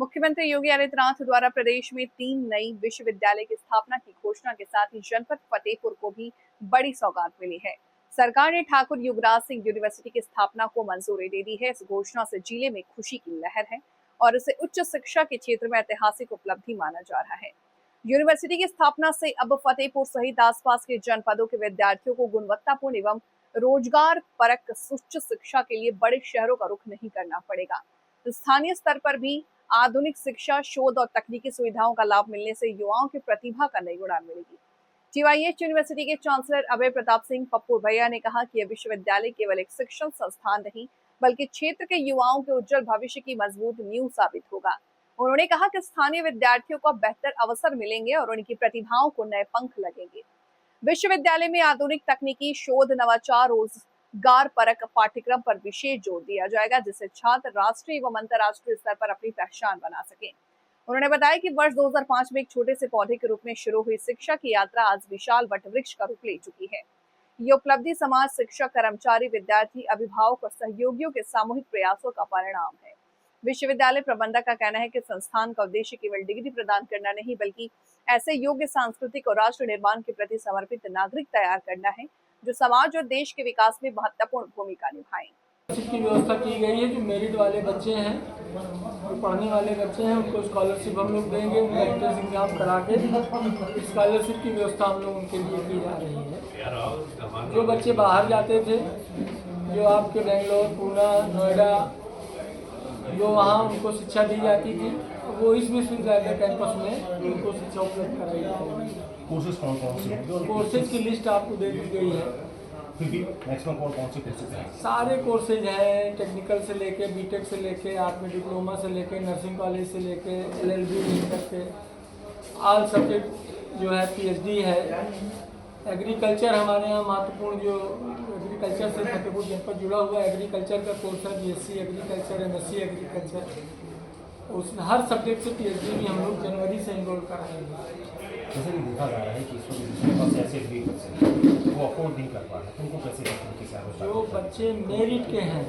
मुख्यमंत्री योगी आदित्यनाथ द्वारा प्रदेश में 3 नई विश्वविद्यालय की स्थापना की घोषणा के साथ ही जनपद फतेहपुर को भी बड़ी सौगात मिली है। सरकार ने ठाकुर युवराज सिंह यूनिवर्सिटी की स्थापना को मंजूरी दे दी है। इस घोषणा से जिले में खुशी की लहर है और इसे उच्च शिक्षा के क्षेत्र में ऐतिहासिक उपलब्धि माना जा रहा है। यूनिवर्सिटी की स्थापना से अब फतेहपुर सहित आसपास के जनपदों के विद्यार्थियों को गुणवत्तापूर्ण एवं रोजगार परक उच्च शिक्षा के लिए बड़े शहरों का रुख नहीं करना पड़ेगा। स्थानीय स्तर पर भी आधुनिक शिक्षा, शोध और तकनीकी सुविधाओं का लाभ मिलने से युवाओं की प्रतिभा का नई उड़ान मिलेगी। जीवाईएच यूनिवर्सिटी के चांसलर अभय प्रताप सिंह पप्पू भैया ने कहा कि यह विश्वविद्यालय केवल एक शिक्षण संस्थान नहीं, बल्कि क्षेत्र के युवाओं के उज्जवल भविष्य की मजबूत नींव साबित होगा। उन्होंने कहा कि स्थानीय विद्यार्थियों को बेहतर अवसर मिलेंगे और उनकी प्रतिभाओं को नए पंख लगेंगे। विश्वविद्यालय में आधुनिक तकनीकी, शोध, नवाचार, रोजगार परक पाठ्यक्रम पर विशेष जोर दिया जाएगा, जिससे छात्र राष्ट्रीय एवं अंतर्राष्ट्रीय स्तर पर अपनी पहचान बना सके। उन्होंने बताया कि वर्ष 2005 में एक छोटे से पौधे के रूप में शुरू हुई शिक्षा की यात्रा आज विशाल वटवृक्ष का रूप ले चुकी है। ये उपलब्धि समाज, शिक्षक, कर्मचारी, विद्यार्थी, अभिभावक और सहयोगियों के सामूहिक प्रयासों का परिणाम है। विश्वविद्यालय प्रबंधक का कहना है कि संस्थान का उद्देश्य केवल डिग्री प्रदान करना नहीं, बल्कि ऐसे योग्य, सांस्कृतिक और राष्ट्र निर्माण के प्रति समर्पित नागरिक तैयार करना है, जो समाज और देश के विकास में महत्वपूर्ण भूमिका निभाएं। की व्यवस्था की गई है। जो मेरिट वाले बच्चे हैं, जो पढ़ने वाले बच्चे हैं, उनको स्कॉलरशिप हम लोग देंगे। उनका एंट्रेंस एग्जाम करा के स्कॉलरशिप की व्यवस्था हम लोग उनके लिए की जा रही है। जो बच्चे बाहर जाते थे, जो आपके बेंगलोर, पूना, नोएडा, जो वहाँ उनको शिक्षा दी जाती थी, वो इस विश्वविद्यालय कैंपस में उनको शिक्षा उपलब्ध कराई जाएगी। कोर्सेज की लिस्ट आपको दे दी गई है। मैक्सिमम कौन से कोर्सेज हैं? सारे कोर्सेज हैं, टेक्निकल से लेके बीटेक से लेके आर्ट में डिप्लोमा से लेके नर्सिंग कॉलेज से लेके LLB तक के ऑल सब्जेक्ट जो है, PhD है। एग्रीकल्चर हमारे यहाँ महत्वपूर्ण, जो एग्रीकल्चर से फतेहपुर जनपद जुड़ा हुआ एग्रीकल्चर का कोर्स है, BSc एग्रीकल्चर, MSc एग्रीकल्चर। उस हर सब्जेक्ट से PhD भी हम लोग जनवरी से इनरोल कर रहे हैं। जैसे कि देखा जा रहा है कि इसको ऐसे भी वो अफोर्ड नहीं कर पा रहे, तो उनको कैसे जो बच्चे मेरिट के हैं,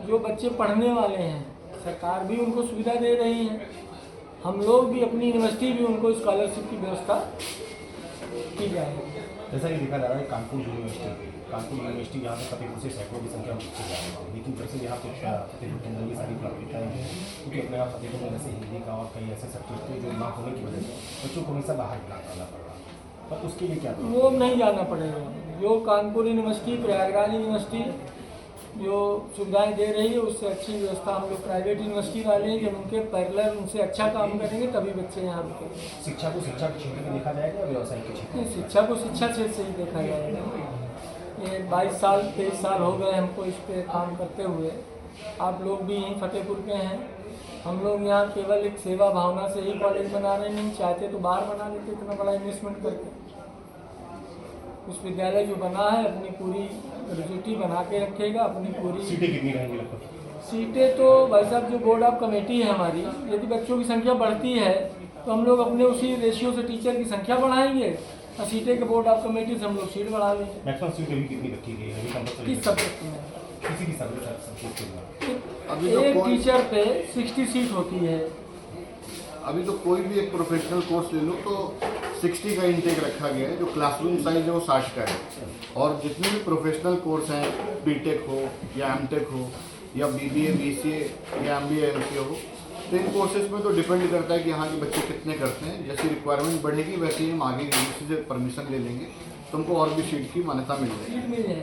जो बच्चे पढ़ने वाले हैं, सरकार भी उनको सुविधा दे रही है। हम लोग भी, अपनी यूनिवर्सिटी भी उनको स्कॉलरशिप की व्यवस्था की जाएगी। जैसा कि देखा जा रहा है कानपुर यूनिवर्सिटी यहाँ से फतेहपुर से सैकड़ों की संख्या में बच्चे जा रहे हैं, लेकिन जैसे यहाँ पे फतेहपुर के अंदर की सारी प्राथमिकताएँ हैं, क्योंकि अपने यहाँ फतेहपुर में जैसे हिंदी का और कई ऐसे सब्जेक्ट जो ना होने की वजह से बच्चों को हमेशा बाहर जाना पड़ रहा है, तो उसके लिए क्या वो नहीं जाना पड़ेगा। जो कानपुर यूनिवर्सिटी, प्रयागराज यूनिवर्सिटी जो सुविधाएं दे रही है, उससे अच्छी व्यवस्था हम लोग प्राइवेट यूनिवर्सिटी वाले हैं। जब उनके पैरेलल उनसे अच्छा काम करेंगे तभी बच्चे यहाँ रुकेंगे। शिक्षा को शिक्षा के क्षेत्र में देखा जाएगा या व्यवसाय के क्षेत्र में? शिक्षा को शिक्षा क्षेत्र से ही देखा जाएगा। ये 22 साल 23 साल हो गए हमको इस पर काम करते हुए। आप लोग भी यहीं फतेहपुर के हैं। हम लोग यहाँ केवल एक सेवा भावना से ही कॉलेज बना रहे, नहीं चाहते तो बाहर बना लेते इतना बड़ा इन्वेस्टमेंट करके। विश्वविद्यालय जो बना है अपनी पूरी रिजिडिटी बना के रखेगा, अपनी पूरी। सीटें कितनी रहेंगी लगभग? सीटें तो भाई साहब, जो बोर्ड ऑफ कमेटी है हमारी, यदि बच्चों की संख्या बढ़ती है तो हम लोग अपने उसी रेशियो से टीचर की संख्या बढ़ाएंगे और सीटें के बोर्ड ऑफ कमेटी से हम लोग सीट बढ़ा लेंगे। मैक्सिमम सीट अभी कितनी रखी गई है? किस सब्जेक्ट में? किसी भी सब्जेक्ट में अभी एक टीचर पे 60 सीट होती है। अभी तो कोई भी एक प्रोफेशनल कोर्स ले लो तो 60 का इंटेक रखा गया है। जो क्लासरूम साइज है वो 60 का है। और जितने भी प्रोफेशनल कोर्स हैं, बीटेक हो या एमटेक हो या BBA, BCA या MBA, MCA हो, तो इन कोर्सेज में तो डिपेंड करता है कि यहाँ के बच्चे कितने करते हैं। जैसी रिक्वायरमेंट बढ़ेगी वैसे ही हम आगे यूनिवर्सिटी से परमिशन ले लेंगे, तो हमको और भी सीट की मान्यता मिल जाएगी।